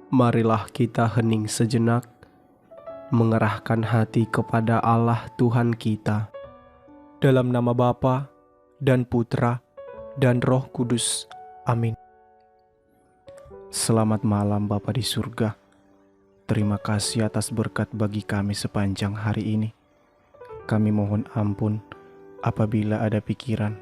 Marilah kita hening sejenak, mengerahkan hati kepada Allah Tuhan kita. Dalam nama Bapa dan Putra dan Roh Kudus. Amin. Selamat malam Bapa di surga. Terima kasih atas berkat bagi kami sepanjang hari ini. Kami mohon ampun apabila ada pikiran,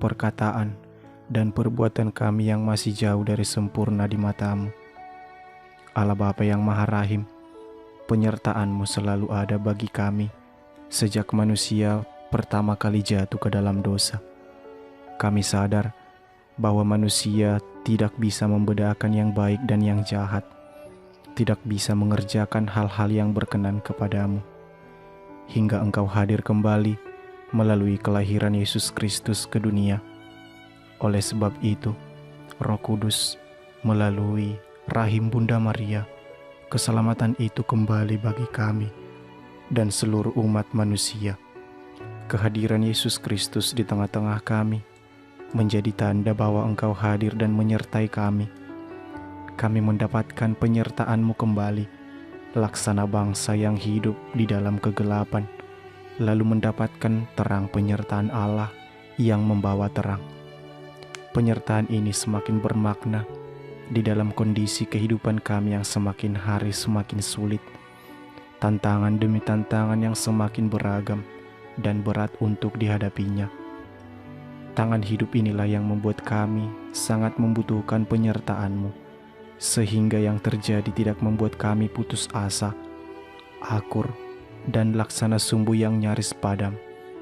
perkataan, dan perbuatan kami yang masih jauh dari sempurna di mata-Mu. Allah Bapa yang Maha Rahim, penyertaan-Mu selalu ada bagi kami sejak manusia pertama kali jatuh ke dalam dosa. Kami sadar bahwa manusia tidak bisa membedakan yang baik dan yang jahat, tidak bisa mengerjakan hal-hal yang berkenan kepadamu, hingga Engkau hadir kembali melalui kelahiran Yesus Kristus ke dunia. Oleh sebab itu, Roh Kudus melalui rahim Bunda Maria, keselamatan itu kembali bagi kami dan seluruh umat manusia. Kehadiran Yesus Kristus di tengah-tengah kami menjadi tanda bahwa Engkau hadir dan menyertai kami. Kami mendapatkan penyertaan-Mu kembali, laksana bangsa yang hidup di dalam kegelapan, lalu mendapatkan terang penyertaan Allah yang membawa terang. Penyertaan ini semakin bermakna di dalam kondisi kehidupan kami yang semakin hari semakin sulit, tantangan demi tantangan yang semakin beragam dan berat untuk dihadapinya. Tangan hidup inilah yang membuat kami sangat membutuhkan penyertaan-Mu, sehingga yang terjadi tidak membuat kami putus asa, akur, dan laksana sumbu yang nyaris padam,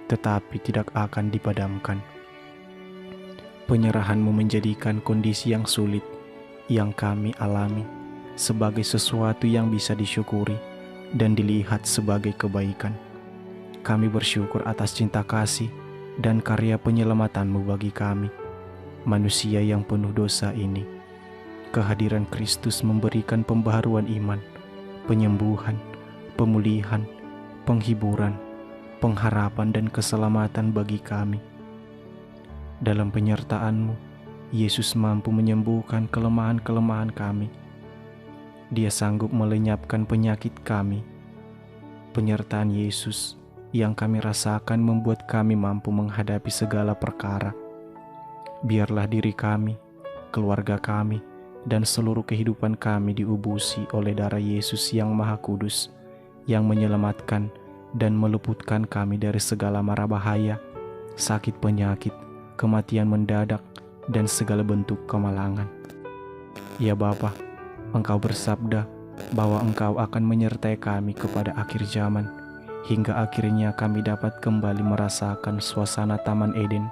tetapi tidak akan dipadamkan. Penyerahan-Mu menjadikan kondisi yang sulit yang kami alami sebagai sesuatu yang bisa disyukuri dan dilihat sebagai kebaikan. Kami bersyukur atas cinta kasih dan karya penyelamatan-Mu bagi kami, manusia yang penuh dosa ini. Kehadiran Kristus memberikan pembaharuan iman, penyembuhan, pemulihan, penghiburan, pengharapan, dan keselamatan bagi kami. Dalam penyertaan-Mu, Yesus mampu menyembuhkan kelemahan-kelemahan kami. Dia sanggup melenyapkan penyakit kami. Penyertaan Yesus yang kami rasakan membuat kami mampu menghadapi segala perkara. Biarlah diri kami, keluarga kami, dan seluruh kehidupan kami diubusi oleh darah Yesus yang Maha Kudus, yang menyelamatkan dan meluputkan kami dari segala mara bahaya, sakit penyakit, kematian mendadak, dan segala bentuk kemalangan. Ya Bapa, Engkau bersabda bahwa Engkau akan menyertai kami kepada akhir zaman, hingga akhirnya kami dapat kembali merasakan suasana Taman Eden,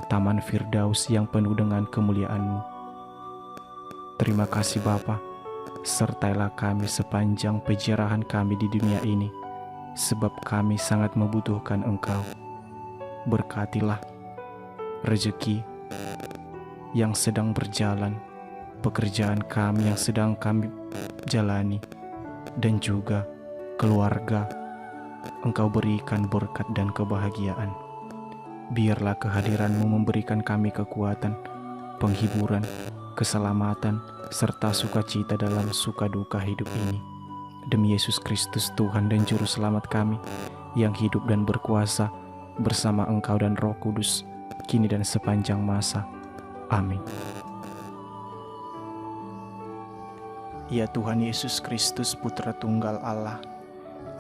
Taman Firdaus yang penuh dengan kemuliaan-Mu. Terima kasih Bapa, sertailah kami sepanjang pejarahan kami di dunia ini, sebab kami sangat membutuhkan Engkau. Berkatilah rezeki yang sedang berjalan, pekerjaan kami yang sedang kami jalani, dan juga keluarga. Engkau berikan berkat dan kebahagiaan. Biarlah kehadiran-Mu memberikan kami kekuatan, penghiburan, keselamatan, serta sukacita dalam suka duka hidup ini. Demi Yesus Kristus Tuhan dan Juru Selamat kami, yang hidup dan berkuasa bersama Engkau dan Roh Kudus, kini dan sepanjang masa. Amin. Ya Tuhan Yesus Kristus, Putra Tunggal Allah,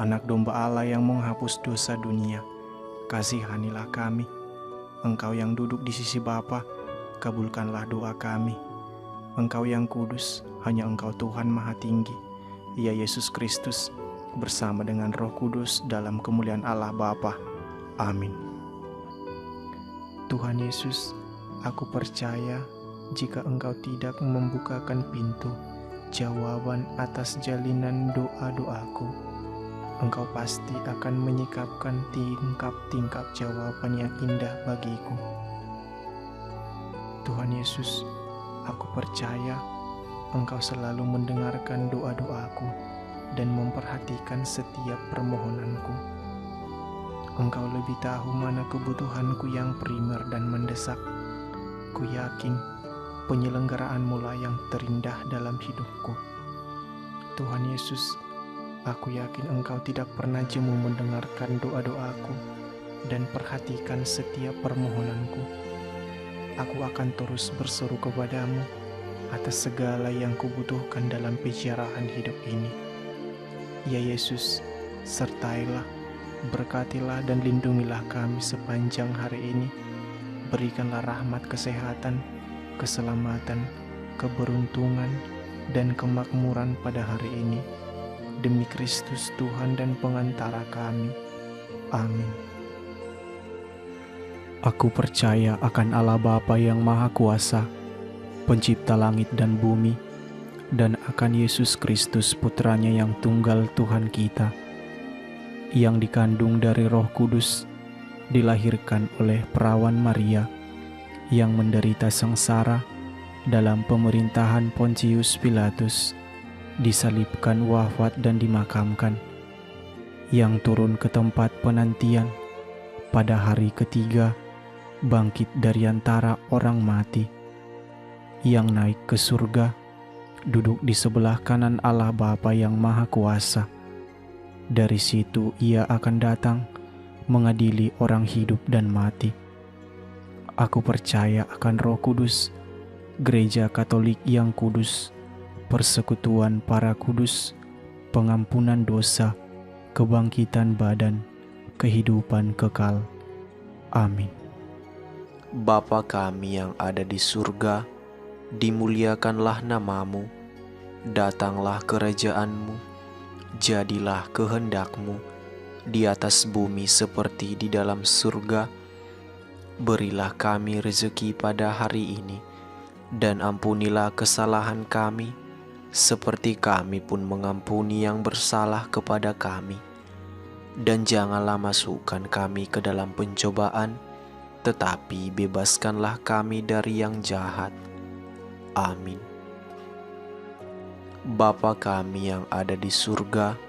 Anak Domba Allah yang menghapus dosa dunia, kasihanilah kami. Engkau yang duduk di sisi Bapa, kabulkanlah doa kami. Engkau yang kudus, hanya Engkau Tuhan Maha Tinggi, ya Yesus Kristus, bersama dengan Roh Kudus dalam kemuliaan Allah Bapa. Amin. Tuhan Yesus, aku percaya jika Engkau tidak membukakan pintu jawaban atas jalinan doa-doaku, Engkau pasti akan menyikapkan tingkap-tingkap jawaban yang indah bagiku. Tuhan Yesus, aku percaya Engkau selalu mendengarkan doa-doaku dan memperhatikan setiap permohonanku. Engkau lebih tahu mana kebutuhanku yang primer dan mendesak. Ku yakin penyelenggaraan-Mu lah yang terindah dalam hidupku. Tuhan Yesus, aku yakin Engkau tidak pernah jemu mendengarkan doa-doaku dan perhatikan setiap permohonanku. Aku akan terus berseru kepadamu atas segala yang kubutuhkan dalam pencerahan hidup ini. Ya Yesus, sertailah, berkatilah dan lindungilah kami sepanjang hari ini. Berikanlah rahmat kesehatan, keselamatan, keberuntungan, dan kemakmuran pada hari ini. Demi Kristus Tuhan dan pengantara kami. Amin. Aku percaya akan Allah Bapa yang Maha Kuasa, pencipta langit dan bumi, dan akan Yesus Kristus Putranya yang tunggal Tuhan kita, yang dikandung dari Roh Kudus, dilahirkan oleh perawan Maria, yang menderita sengsara dalam pemerintahan Pontius Pilatus, disalibkan, wafat dan dimakamkan, yang turun ke tempat penantian, pada hari ketiga bangkit dari antara orang mati, yang naik ke surga, duduk di sebelah kanan Allah Bapa yang Maha Kuasa. Dari situ Ia akan datang mengadili orang hidup dan mati. Aku percaya akan Roh Kudus, Gereja Katolik yang kudus, persekutuan para kudus, pengampunan dosa, kebangkitan badan, kehidupan kekal. Amin. Bapa kami yang ada di surga, dimuliakanlah namamu, datanglah kerajaan-Mu, jadilah kehendak-Mu di atas bumi seperti di dalam surga. Berilah kami rezeki pada hari ini, dan ampunilah kesalahan kami, seperti kami pun mengampuni yang bersalah kepada kami. Dan janganlah masukkan kami ke dalam pencobaan, tetapi bebaskanlah kami dari yang jahat. Amin. Bapa kami yang ada di surga,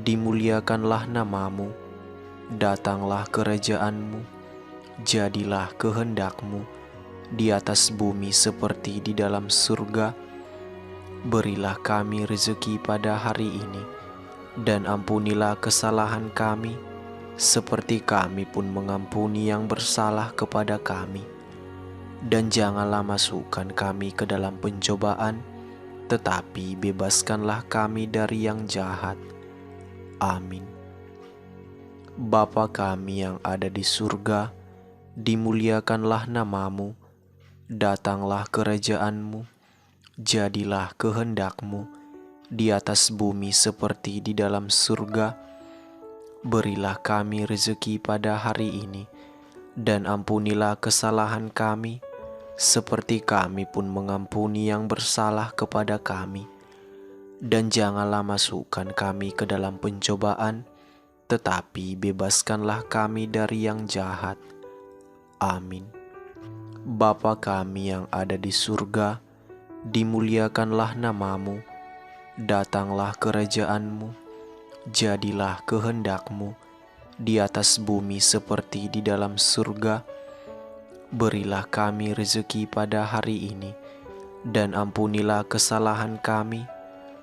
dimuliakanlah namamu, datanglah kerajaan-Mu, jadilah kehendak-Mu di atas bumi seperti di dalam surga. Berilah kami rezeki pada hari ini, dan ampunilah kesalahan kami, seperti kami pun mengampuni yang bersalah kepada kami. Dan janganlah masukkan kami ke dalam pencobaan, tetapi bebaskanlah kami dari yang jahat. Amin. Bapa kami yang ada di surga, dimuliakanlah namamu, datanglah kerajaan-Mu, jadilah kehendak-Mu di atas bumi seperti di dalam surga. Berilah kami rezeki pada hari ini, dan ampunilah kesalahan kami, seperti kami pun mengampuni yang bersalah kepada kami. Dan janganlah masukkan kami ke dalam pencobaan, tetapi bebaskanlah kami dari yang jahat. Amin. Bapa kami yang ada di surga, dimuliakanlah namamu, datanglah kerajaan-Mu, jadilah kehendak-Mu di atas bumi seperti di dalam surga. Berilah kami rezeki pada hari ini, dan ampunilah kesalahan kami,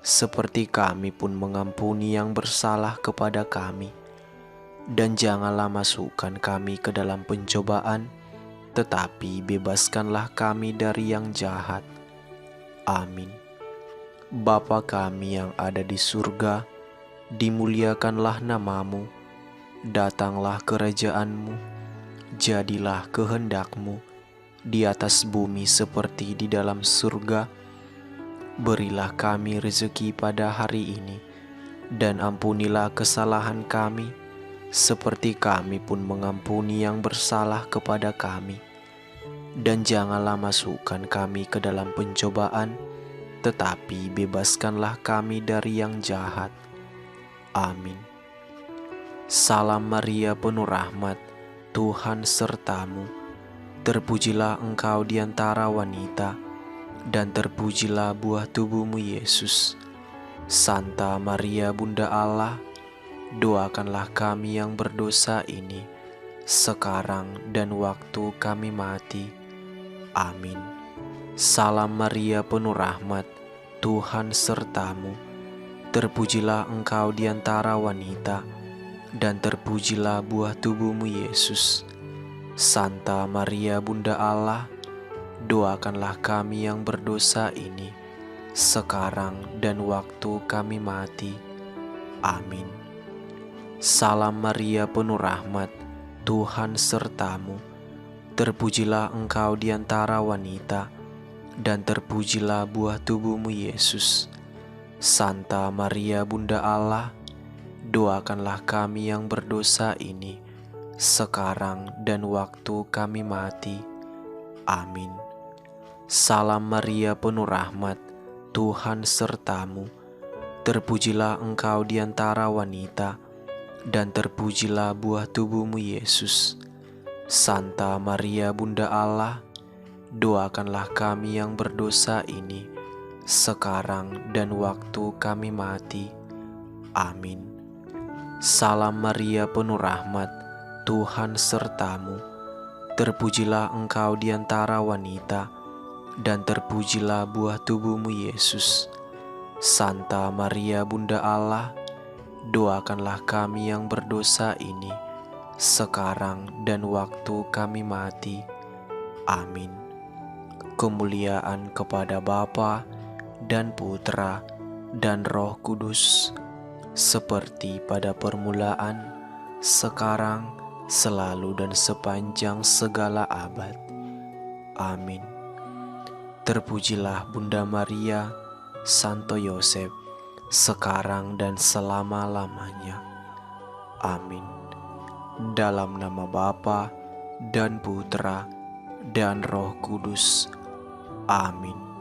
seperti kami pun mengampuni yang bersalah kepada kami. Dan janganlah masukkan kami ke dalam pencobaan, tetapi bebaskanlah kami dari yang jahat. Amin. Bapa kami yang ada di surga, dimuliakanlah namamu, datanglah kerajaan-Mu, jadilah kehendak-Mu di atas bumi seperti di dalam surga. Berilah kami rezeki pada hari ini, dan ampunilah kesalahan kami, seperti kami pun mengampuni yang bersalah kepada kami. Dan janganlah masukkan kami ke dalam pencobaan, tetapi bebaskanlah kami dari yang jahat. Amin. Salam Maria, penuh rahmat, Tuhan sertamu. Terpujilah engkau di antara wanita, dan terpujilah buah tubuhmu Yesus. Santa Maria Bunda Allah, doakanlah kami yang berdosa ini, sekarang dan waktu kami mati. Amin. Salam Maria, penuh rahmat, Tuhan sertamu. Terpujilah engkau di antara wanita, dan terpujilah buah tubuhmu Yesus. Santa Maria Bunda Allah, doakanlah kami yang berdosa ini, sekarang dan waktu kami mati. Amin. Salam Maria penuh rahmat, Tuhan sertamu. Terpujilah engkau di antara wanita, dan terpujilah buah tubuhmu Yesus. Santa Maria Bunda Allah, doakanlah kami yang berdosa ini, sekarang dan waktu kami mati. Amin. Salam Maria penuh rahmat, Tuhan sertamu. Terpujilah engkau di antara wanita, dan terpujilah buah tubuhmu Yesus. Santa Maria Bunda Allah, doakanlah kami yang berdosa ini, sekarang dan waktu kami mati. Amin. Salam Maria penuh rahmat, Tuhan sertamu. Terpujilah engkau di antara wanita, dan terpujilah buah tubuhmu Yesus. Santa Maria Bunda Allah, doakanlah kami yang berdosa ini, sekarang dan waktu kami mati. Amin. Kemuliaan kepada Bapa dan Putra dan Roh Kudus, seperti pada permulaan, sekarang, selalu dan sepanjang segala abad. Amin. Terpujilah Bunda Maria, Santo Yosef, sekarang dan selama-lamanya. Amin. Dalam nama Bapa dan Putra dan Roh Kudus. Amin.